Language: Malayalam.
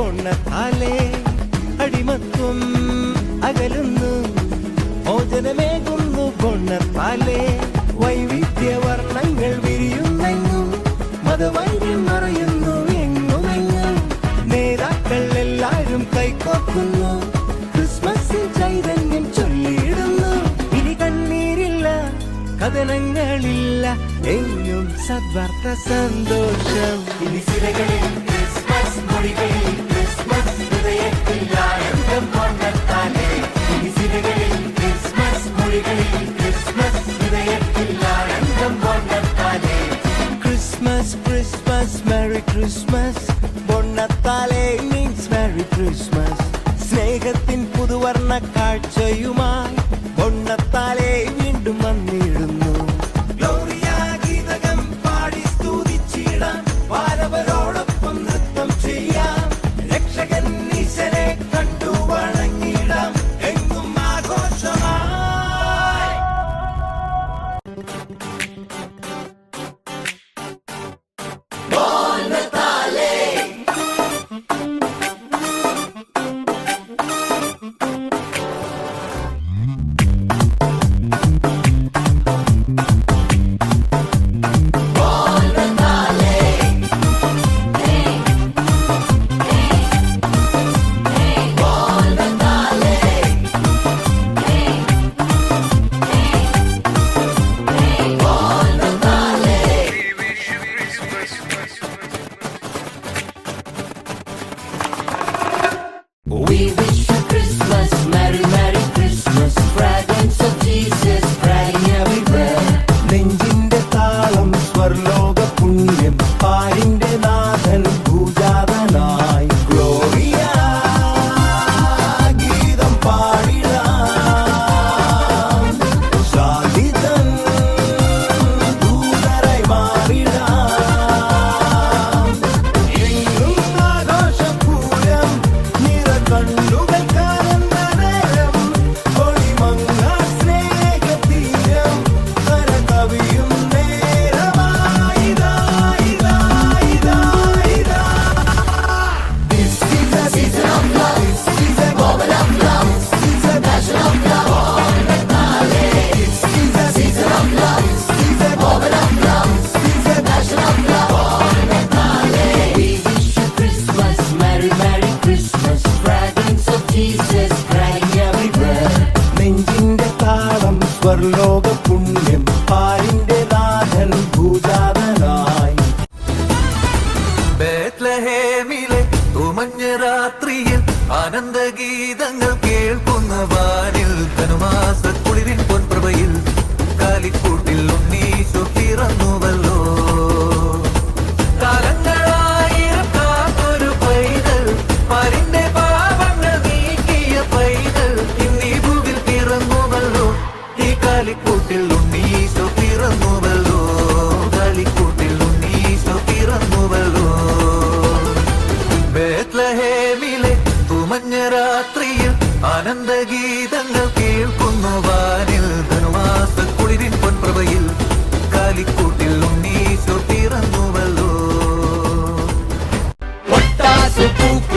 പൊണ്ണത്താലേ അടിമത്വം അകലുന്നു മോചനമേകുന്നു പൊണ്ണത്താലേ വൈവിധ്യവർണ്ണങ്ങൾ വിരിയുന്നെങ്ങും മതവൈര്യം മറയുന്നു എങ്ങുമെങ്ങും നേതാക്കൾ എല്ലാരും കൈകോർക്കുന്നു ക്രിസ്മസിൽ ചൈതന്യം ചൊല്ലിയിടുന്നു ഇനി കണ്ണീരില്ല കഥനങ്ങളില്ല എങ്ങും സദ്വാർത്ത സന്തോഷം ഇനി സിരകളിൽ ക്രിസ്മസ് മൊഴികളിൽ ക്രിസ്മസ് ഹൃദയത്തിൽ ആനന്ദം പൊണ്ണത്താലേ ഇനി സിരകളിൽ ക്രിസ്മസ് മൊഴികളിൽ ക്രിസ്മസ് ഹൃദയത്തിൽ ആനന്ദം പൊണ്ണത്താലേ ക്രിസ്മസ് ക്രിസ്മസ് മെറി ക്രിസ്മസ് പൊണ്ണത്താലേ മീൻസ് മെറി ക്രിസ്മസ് സ്നേഹത്തിൻ പുതുവർണ്ണ കാഴ്ചയുമായി പൊണ്ണത്താലേ വീണ്ടും വന്നിടുന്നു ഗീതകം പാടി സ്തുതിച്ചിടാം വാരവരോടൊപ്പം നൃത്തം ചെയ്യാം രക്ഷകൻ ഈശനെ കണ്ടു വണങ്ങിടാം എങ്ങും ആഘോഷമായി We wish you Christmas, Merry Merry Christmas, fragrance of Jesus spreading everywhere. നെഞ്ചിന്റെ താളം സ്വർലോക പുണ്യം പാരിന്റെ നാഥൻ ഭൂജാതനായി ഗ്ലോറിയ ഗീതം പാടിടാം ശാന്തിതൻ ദൂതരായി മാറിടാം എങ്ങും ആഘോഷപൂരം നിറകണ്ണുകൾ കാണുന്ന നേരം ഒളിമങ്ങ സ്നേഹതീരം കരകവിയും നേരമായിതാ ഇതാ ഇതാ ഇതാ This is a season of love. This is a moment of love. This is a passion of love. This is a season of love. This is a moment of love. This is a passion of love. We wish you Christmas, Merry Merry Christmas, fragrance of Jesus spreading everywhere. നെഞ്ചിന്റെ താളം സ്വർലോക പുണ്യം പാരിന്റെ നാഥൻ ഭൂജാതനായി ബേത്ലഹേമിലെ തുമഞ്ഞ രാത്രിയിൽ ആനന്ദഗീതങ്ങൾ കേൾക്കുന്ന വാനിൽ ധനുമാസക്കുളിരിൻ പൊൻപ്രഭയിൽ കാലിക്കൂട്ടിൽ ഉണ്ണീശു പിറന്നുവല്ലോ കാലങ്ങളായിരം കാത്തൊരു പൈതൽ പാരിന്റെ പാപങ്ങൾ നീക്കിയ പൈതൽ ഇന്നീ ഭൂവിൽ പിറന്നുവല്ലോ ഈ കാലിക്കൂട്ടിൽ ഉണ്ണീശു പിറന്നുവല്ലോ കാലിക്കൂട്ടിൽ ഉണ്ണീശു പിറന്നുവല്ലോ ബേത്ലഹേമിലെ തുമഞ്ഞ രാത്രിയിൽ ആനന്ദഗീതങ്ങൾ കേൾക്കുന്ന വാനിൽ ധനുമാസക്കുളിരിൻ പൊൻപ്രഭയിൽ കാലിക്കൂട്ടിൽ ഉണ്ണീശു പിറന്നുവല്ലോ What does a book